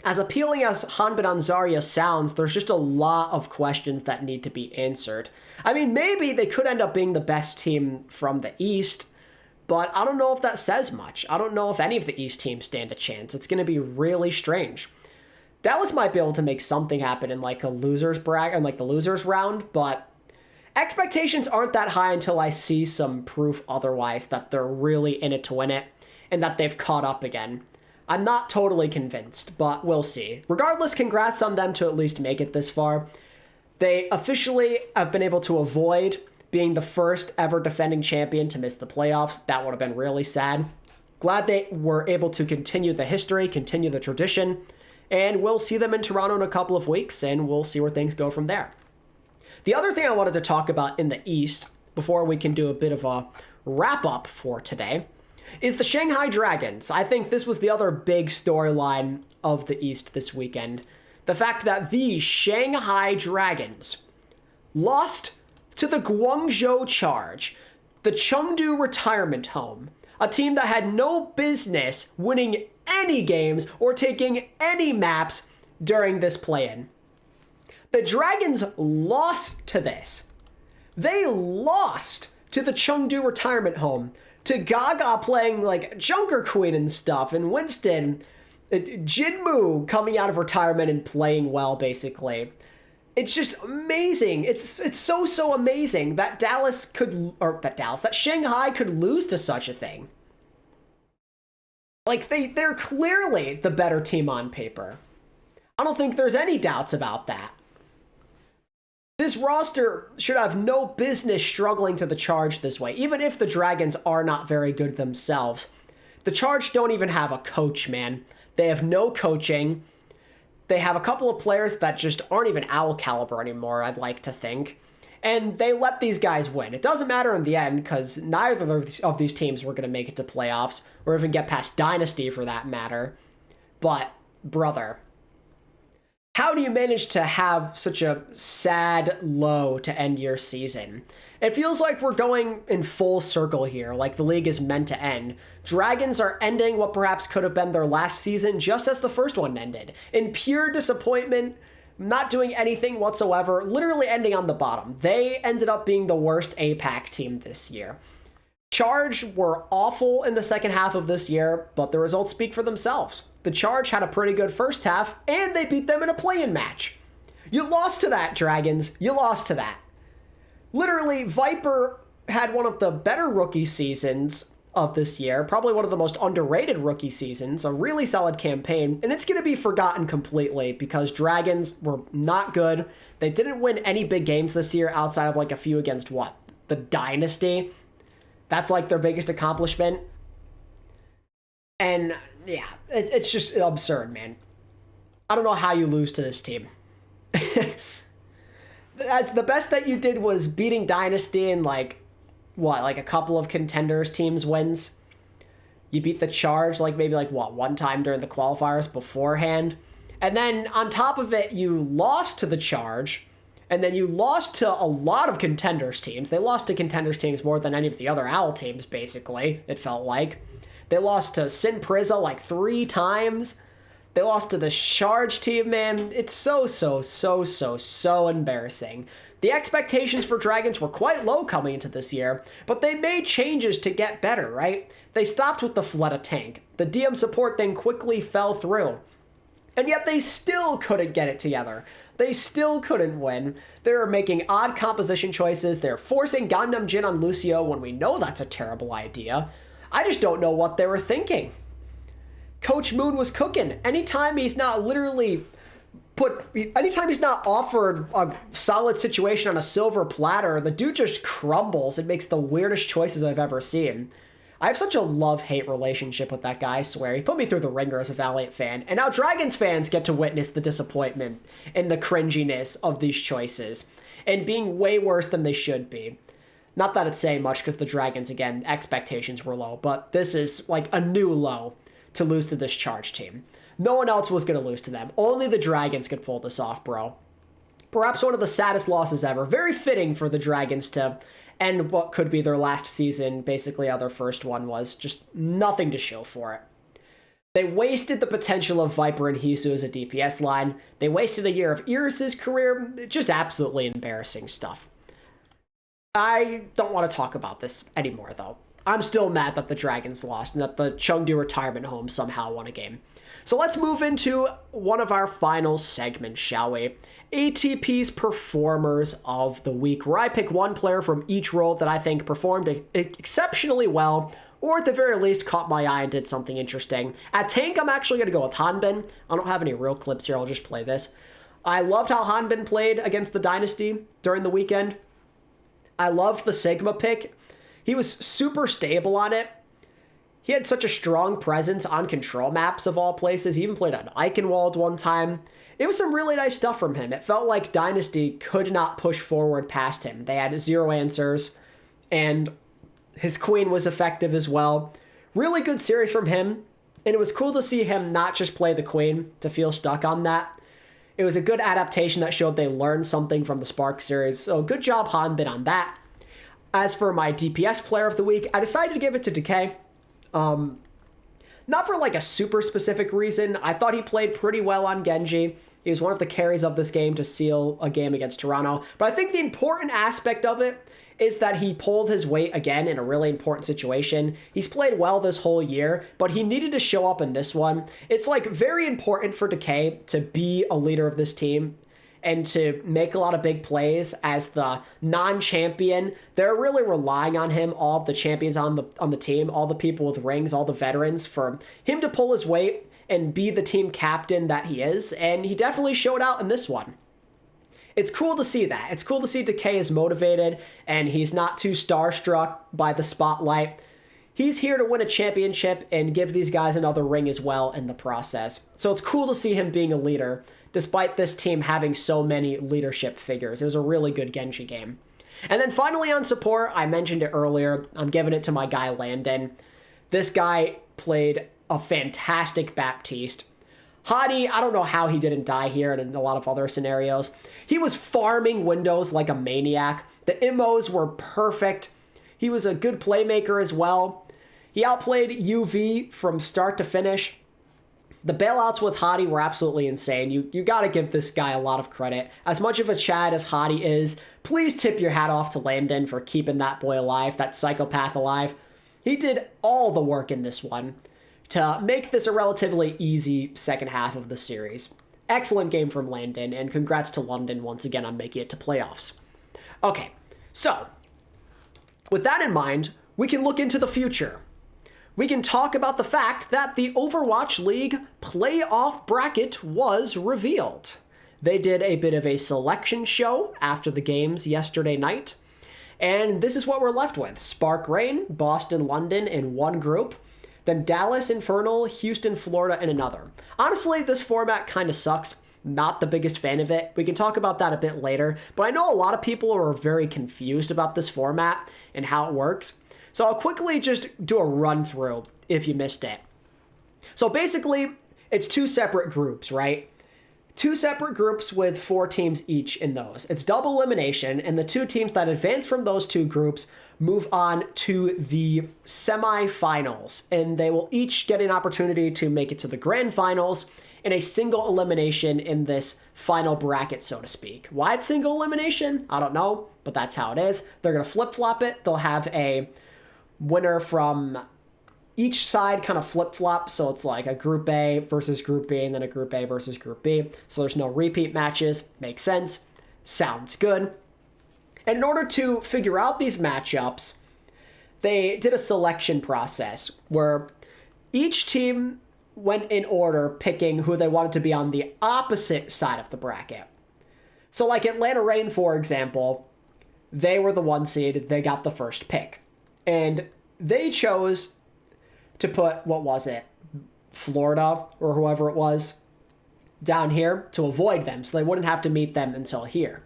As appealing as Hanbin on Zarya sounds, there's just a lot of questions that need to be answered. I mean, maybe they could end up being the best team from the East, but I don't know if that says much. I don't know if any of the East teams stand a chance. It's going to be really strange. Dallas might be able to make something happen in like a losers brag and like the losers round, but expectations aren't that high until I see some proof otherwise that they're really in it to win it and that they've caught up again. I'm not totally convinced, but we'll see. Regardless, congrats on them to at least make it this far. They officially have been able to avoid being the first ever defending champion to miss the playoffs. That would have been really sad. Glad they were able to continue the history, continue the tradition, and we'll see them in Toronto in a couple of weeks, and we'll see where things go from there. The other thing I wanted to talk about in the East, before we can do a bit of a wrap-up for today, is the Shanghai Dragons. I think this was the other big storyline of the East this weekend. The fact that the Shanghai Dragons lost to the Guangzhou Charge, the Chengdu retirement home, a team that had no business winning any games or taking any maps during this play-in. The Dragons lost to this. They lost to the Chengdu retirement home, to Gaga playing like Junker Queen and stuff, and Winston, Jinmu coming out of retirement and playing well, basically. It's just amazing. It's so amazing that that Shanghai could lose to such a thing. Like, they're clearly the better team on paper. I don't think there's any doubts about that. This roster should have no business struggling to the Charge this way, even if the Dragons are not very good themselves. The Charge don't even have a coach, man. They have no coaching. They have a couple of players that just aren't even OWL caliber anymore, I'd like to think. And they let these guys win. It doesn't matter in the end, because neither of these teams were going to make it to playoffs, or even get past Dynasty for that matter. But, brother, how do you manage to have such a sad low to end your season? It feels like we're going in full circle here, like the league is meant to end. Dragons are ending what perhaps could have been their last season just as the first one ended. In pure disappointment, not doing anything whatsoever, literally ending on the bottom. They ended up being the worst APAC team this year. Charge were awful in the second half of this year, but the results speak for themselves. The Charge had a pretty good first half, and they beat them in a play-in match. You lost to that, Dragons. You lost to that. Literally, Viper had one of the better rookie seasons of this year, probably one of the most underrated rookie seasons, a really solid campaign, and it's going to be forgotten completely because Dragons were not good. They didn't win any big games this year outside of like a few against what? The Dynasty. That's like their biggest accomplishment. And yeah, it's just absurd, man. I don't know how you lose to this team. That's the best that you did was beating Dynasty and like a couple of contenders teams wins. You beat the Charge maybe one time during the qualifiers beforehand. And then on top of it, you lost to the Charge. And then you lost to a lot of contenders teams. They lost to contenders teams more than any of the other OWL teams, basically, it felt like. They lost to Sin Priza like 3 times. They lost to the Charge team, man. It's so embarrassing. The expectations for Dragons were quite low coming into this year, but they made changes to get better, right? They stopped with the Fleta tank. The DM support thing quickly fell through. And yet they still couldn't get it together. They still couldn't win. They were making odd composition choices. They're forcing Gundam Jin on Lucio when we know that's a terrible idea. I just don't know what they were thinking. Coach Moon was cooking. Anytime he's not offered a solid situation on a silver platter, the dude just crumbles and makes the weirdest choices I've ever seen. I have such a love-hate relationship with that guy, I swear. He put me through the ringer as a Valiant fan, and now Dragons fans get to witness the disappointment and the cringiness of these choices, and being way worse than they should be. Not that it's saying much, because the Dragons, again, expectations were low, but this is like a new low to lose to this Charge team. No one else was going to lose to them. Only the Dragons could pull this off, bro. Perhaps one of the saddest losses ever. Very fitting for the Dragons to end what could be their last season. Basically how their first one was. Just nothing to show for it. They wasted the potential of Viper and Hisu as a DPS line. They wasted a year of Iris's career. Just absolutely embarrassing stuff. I don't want to talk about this anymore, though. I'm still mad that the Dragons lost and that the Chengdu retirement home somehow won a game. So let's move into one of our final segments, shall we? ATP's Performers of the Week, where I pick one player from each role that I think performed exceptionally well, or at the very least caught my eye and did something interesting. At tank, I'm actually going to go with Hanbin. I don't have any real clips here, I'll just play this. I loved how Hanbin played against the Dynasty during the weekend. I loved the Sigma pick. He was super stable on it. He had such a strong presence on control maps of all places. He even played on Eichenwald one time. It was some really nice stuff from him. It felt like Dynasty could not push forward past him. They had zero answers, and his Queen was effective as well. Really good series from him, and it was cool to see him not just play the Queen to feel stuck on that. It was a good adaptation that showed they learned something from the Spark series, so good job Hanbin on that. As for my DPS player of the week, I decided to give it to Decay. Not for like a super specific reason. I thought he played pretty well on Genji. He was one of the carries of this game to seal a game against Toronto. But I think the important aspect of it is that he pulled his weight again in a really important situation. He's played well this whole year, but he needed to show up in this one. It's like very important for Decay to be a leader of this team and to make a lot of big plays as the non-champion. They're really relying on him, all of the champions on the team, all the people with rings, all the veterans, for him to pull his weight and be the team captain that he is, and he definitely showed out in this one. It's cool to see that. It's cool to see Decay is motivated, and he's not too starstruck by the spotlight. He's here to win a championship and give these guys another ring as well in the process. So it's cool to see him being a leader, despite this team having so many leadership figures. It was a really good Genji game. And then finally on support, I mentioned it earlier, I'm giving it to my guy Landon. This guy played a fantastic Baptiste. Hadi, I don't know how he didn't die here and in a lot of other scenarios. He was farming windows like a maniac. The immos were perfect. He was a good playmaker as well. He outplayed UV from start to finish. The bailouts with Hadi were absolutely insane. You got to give this guy a lot of credit. As much of a Chad as Hadi is, please tip your hat off to Landon for keeping that boy alive, that psychopath alive. He did all the work in this one to make this a relatively easy second half of the series. Excellent game from Landon, and congrats to London once again on making it to playoffs. Okay, so with that in mind, we can look into the future. We can talk about the fact that the Overwatch League playoff bracket was revealed. They did a bit of a selection show after the games yesterday night, and this is what we're left with. Spark Rain, Boston, London in one group, then Dallas, Infernal, Houston, Florida in another. Honestly, this format kind of sucks. Not the biggest fan of it. We can talk about that a bit later, but I know a lot of people are very confused about this format and how it works. So I'll quickly just do a run through if you missed it. So basically, it's two separate groups, right? Two separate groups with 4 teams each in those. It's double elimination, and the 2 teams that advance from those 2 groups move on to the semifinals, and they will each get an opportunity to make it to the grand finals in a single elimination in this final bracket, so to speak. Why it's single elimination? I don't know, but that's how it is. They're going to flip-flop it. They'll have a winner from each side kind of flip-flop, so it's like a Group A versus Group B, and then a Group A versus Group B. So there's no repeat matches. Makes sense. Sounds good. And in order to figure out these matchups, they did a selection process where each team went in order picking who they wanted to be on the opposite side of the bracket. So like Atlanta Reign, for example, they were the 1 seed, they got the first pick. And they chose to put, what was it, Florida or whoever it was, down here to avoid them, so they wouldn't have to meet them until here.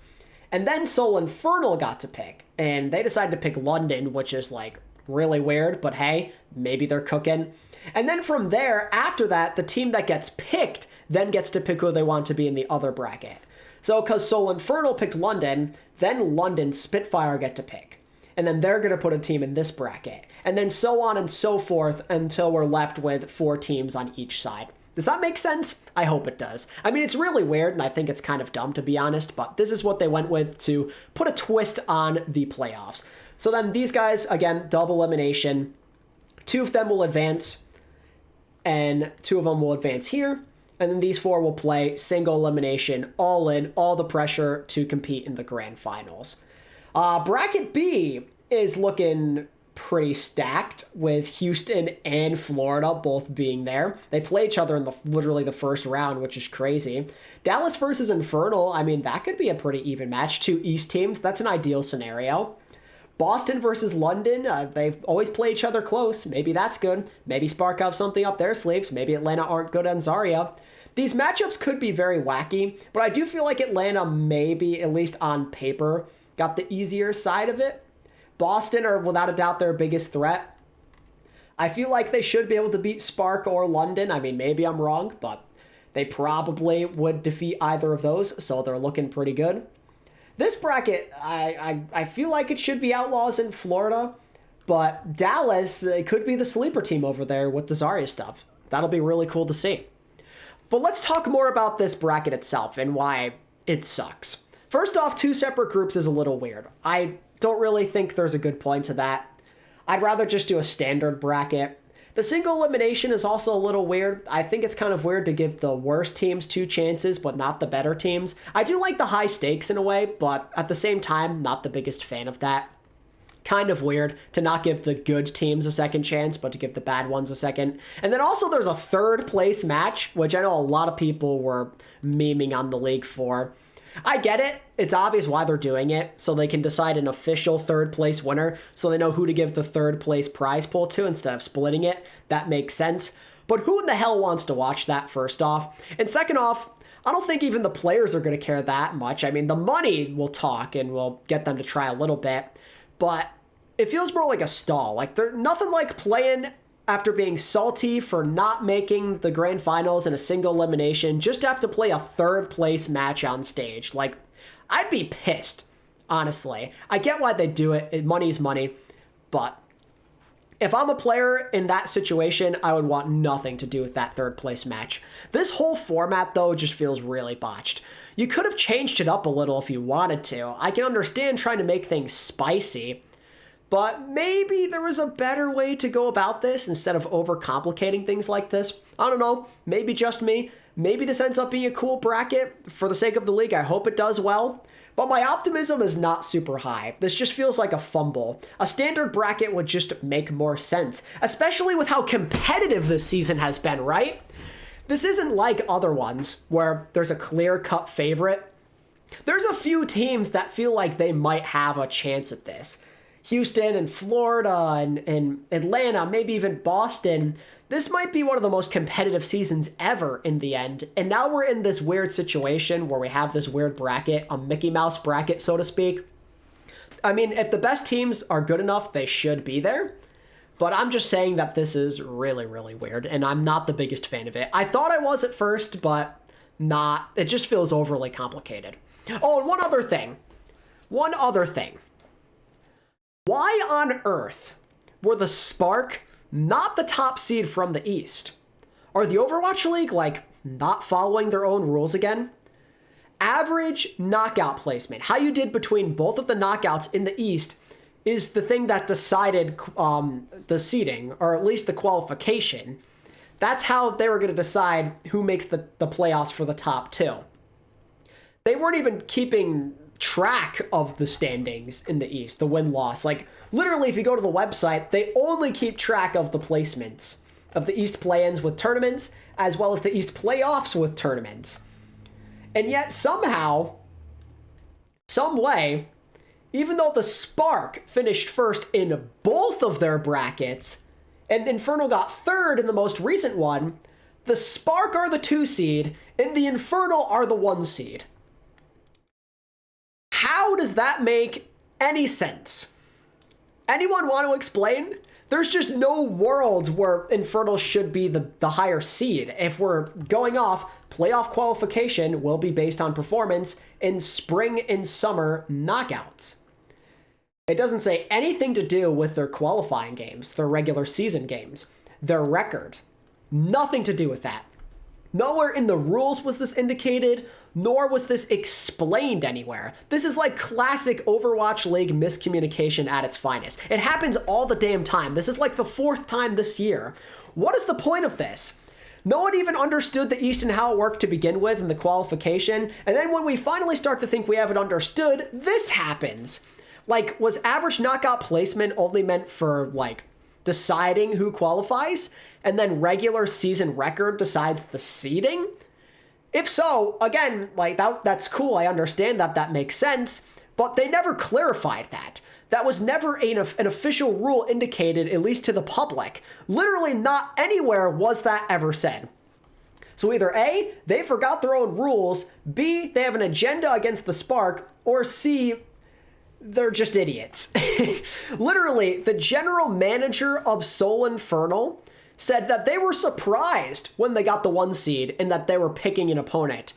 And then Soul Infernal got to pick, and they decided to pick London, which is like really weird, but hey, maybe they're cooking. And then from there, after that, the team that gets picked then gets to pick who they want to be in the other bracket. So because Soul Infernal picked London, then London Spitfire get to pick. And then they're going to put a team in this bracket. And then so on and so forth until we're left with 4 teams on each side. Does that make sense? I hope it does. I mean, it's really weird, and I think it's kind of dumb, to be honest, but this is what they went with to put a twist on the playoffs. So then these guys, again, double elimination. 2 of them will advance, and 2 of them will advance here. And then these 4 will play single elimination, all in, all the pressure to compete in the grand finals. Bracket B is looking pretty stacked with Houston and Florida both being there. They play each other in literally the first round, which is crazy. Dallas versus Infernal, I mean, that could be a pretty even match. 2 East teams, that's an ideal scenario. Boston versus London, they've always played each other close. Maybe that's good. Maybe Spark have something up their sleeves. Maybe Atlanta aren't good on Zarya. These matchups could be very wacky, but I do feel like Atlanta maybe, at least on paper, got the easier side of it. Boston are without a doubt their biggest threat. I feel like they should be able to beat Spark or London. I mean, maybe I'm wrong, but they probably would defeat either of those, so they're looking pretty good. This bracket, I feel like it should be Outlaws in Florida, but Dallas, it could be the sleeper team over there with the Zarya stuff. That'll be really cool to see. But let's talk more about this bracket itself and why it sucks. First off, 2 separate groups is a little weird. I don't really think there's a good point to that. I'd rather just do a standard bracket. The single elimination is also a little weird. I think it's kind of weird to give the worst teams 2 chances, but not the better teams. I do like the high stakes in a way, but at the same time, not the biggest fan of that. Kind of weird to not give the good teams a second chance, but to give the bad ones a second. And then also there's a 3rd place match, which I know a lot of people were memeing on the league for. I get it. It's obvious why they're doing it, so they can decide an official 3rd place winner, so they know who to give the 3rd place prize pool to instead of splitting it. That makes sense. But who in the hell wants to watch that, first off? And second off, I don't think even the players are going to care that much. I mean, the money will talk and will get them to try a little bit, but it feels more like a stall. Like, there's nothing like playing after being salty for not making the grand finals in a single elimination, just have to play a 3rd place match on stage. Like, I'd be pissed, honestly. I get why they do it. Money's money. But if I'm a player in that situation, I would want nothing to do with that 3rd place match. This whole format, though, just feels really botched. You could have changed it up a little if you wanted to. I can understand trying to make things spicy, but maybe there was a better way to go about this instead of overcomplicating things like this. I don't know. Maybe just me. Maybe this ends up being a cool bracket for the sake of the league. I hope it does well. But my optimism is not super high. This just feels like a fumble. A standard bracket would just make more sense, especially with how competitive this season has been, right? This isn't like other ones where there's a clear-cut favorite. There's a few teams that feel like they might have a chance at this. Houston and Florida and Atlanta, maybe even Boston. This might be one of the most competitive seasons ever in the end. And now we're in this weird situation where we have this weird bracket, a Mickey Mouse bracket, so to speak. I mean, if the best teams are good enough, they should be there. But I'm just saying that this is really, really weird, and I'm not the biggest fan of it. I thought I was at first, but not. It just feels overly complicated. Oh, and one other thing. Why on earth were the Spark not the top seed from the East? Are the Overwatch League, like, not following their own rules again? Average knockout placement, how you did between both of the knockouts in the East, is the thing that decided the seeding, or at least the qualification. That's how they were going to decide who makes the playoffs for the top 2. They weren't even keeping track of the standings in the East, the win-loss. Like, literally, if you go to the website, they only keep track of the placements. of the East play-ins with tournaments, as well as the East playoffs with tournaments. And yet somehow, some way, even though the Spark finished first in both of their brackets, and Infernal got third in the most recent one, the Spark are the 2 seed, and the Infernal are the 1 seed. How does that make any sense? Anyone want to explain? There's just no world where Infernal should be the higher seed. If we're going off, playoff qualification will be based on performance in spring and summer knockouts. It doesn't say anything to do with their qualifying games, their regular season games, their record. Nothing to do with that. Nowhere in the rules was this indicated, nor was this explained anywhere. This is like classic Overwatch League miscommunication at its finest. It happens all the damn time. This is like the 4th time this year. What is the point of this? No one even understood the East and how it worked to begin with in the qualification, and then when we finally start to think we have it understood, this happens. Like, was average knockout placement only meant for, like, deciding who qualifies, and then regular season record decides the seeding? If so, again, like, that's cool, I understand that makes sense, but they never clarified that. That was never an official rule indicated, at least to the public. Literally not anywhere was that ever said. So either A, they forgot their own rules, B, they have an agenda against the Spark, or C, they're just idiots. Literally, the general manager of Seoul Infernal said that they were surprised when they got the 1 seed and that they were picking an opponent.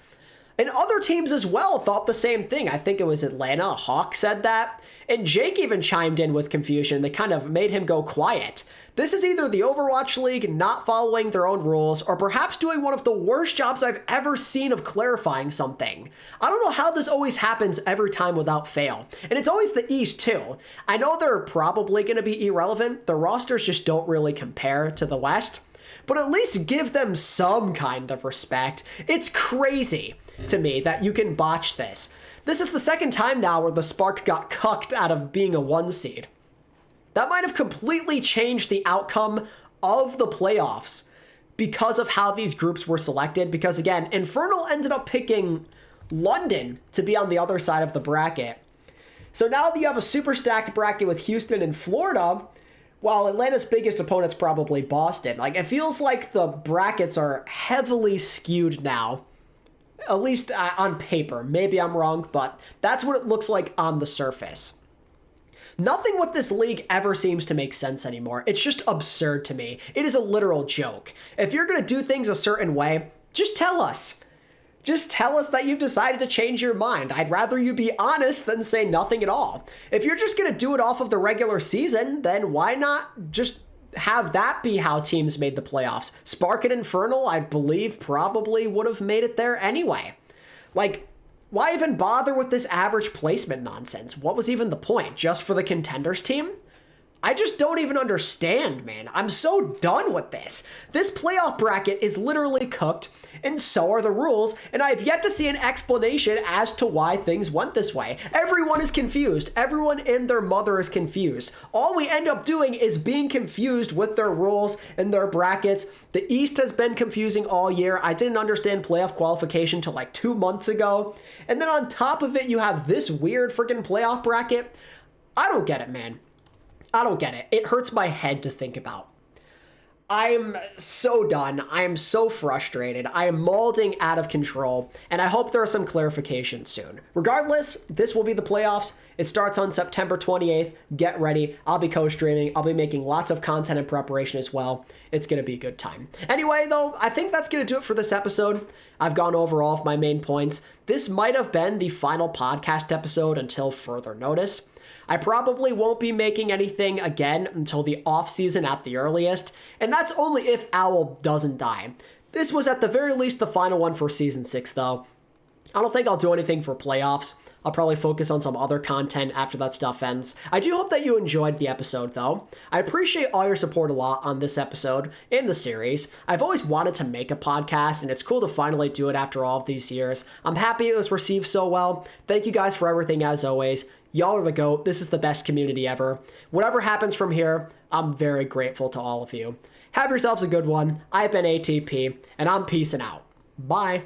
And other teams as well thought the same thing. I think it was Atlanta. Hawk said that. And Jake even chimed in with confusion. They kind of made him go quiet. This is either the Overwatch League not following their own rules, or perhaps doing one of the worst jobs I've ever seen of clarifying something. I don't know how this always happens every time without fail. And it's always the East too. I know they're probably going to be irrelevant. The rosters just don't really compare to the West. But at least give them some kind of respect. It's crazy to me that you can botch this. This is the 2nd time now where the Spark got cucked out of being a 1 seed. That might have completely changed the outcome of the playoffs because of how these groups were selected. Because again, Infernal ended up picking London to be on the other side of the bracket. So now that you have a super stacked bracket with Houston and Florida, while Atlanta's biggest opponent's probably Boston. Like, it feels like the brackets are heavily skewed now. At least on paper. Maybe I'm wrong, but that's what it looks like on the surface. Nothing with this league ever seems to make sense anymore. It's just absurd to me. It is a literal joke. If you're going to do things a certain way, just tell us. Just tell us that you've decided to change your mind. I'd rather you be honest than say nothing at all. If you're just going to do it off of the regular season, then why not just have that be how teams made the playoffs? Spark and Infernal, I believe, probably would have made it there anyway. Like, why even bother with this average placement nonsense? What was even the point? Just for the contenders team? I just don't even understand, man. I'm so done with this. This playoff bracket is literally cooked, and so are the rules, and I have yet to see an explanation as to why things went this way. Everyone is confused. Everyone and their mother is confused. All we end up doing is being confused with their rules and their brackets. The East has been confusing all year. I didn't understand playoff qualification till like 2 months ago. And then on top of it, you have this weird freaking playoff bracket. I don't get it, man. I don't get it. It hurts my head to think about. I'm so done. I am so frustrated. I am molding out of control, and I hope there are some clarifications soon. Regardless, this will be the playoffs. It starts on September 28th. Get ready. I'll be co-streaming. I'll be making lots of content in preparation as well. It's going to be a good time. Anyway, though, I think that's going to do it for this episode. I've gone over all of my main points. This might have been the final podcast episode until further notice. I probably won't be making anything again until the off-season at the earliest, and that's only if OWL doesn't die. This was at the very least the final one for Season 6, though. I don't think I'll do anything for playoffs. I'll probably focus on some other content after that stuff ends. I do hope that you enjoyed the episode, though. I appreciate all your support a lot on this episode in the series. I've always wanted to make a podcast, and it's cool to finally do it after all of these years. I'm happy it was received so well. Thank you guys for everything, as always. Y'all are the GOAT. This is the best community ever. Whatever happens from here, I'm very grateful to all of you. Have yourselves a good one. I've been ATP, and I'm peacing out. Bye.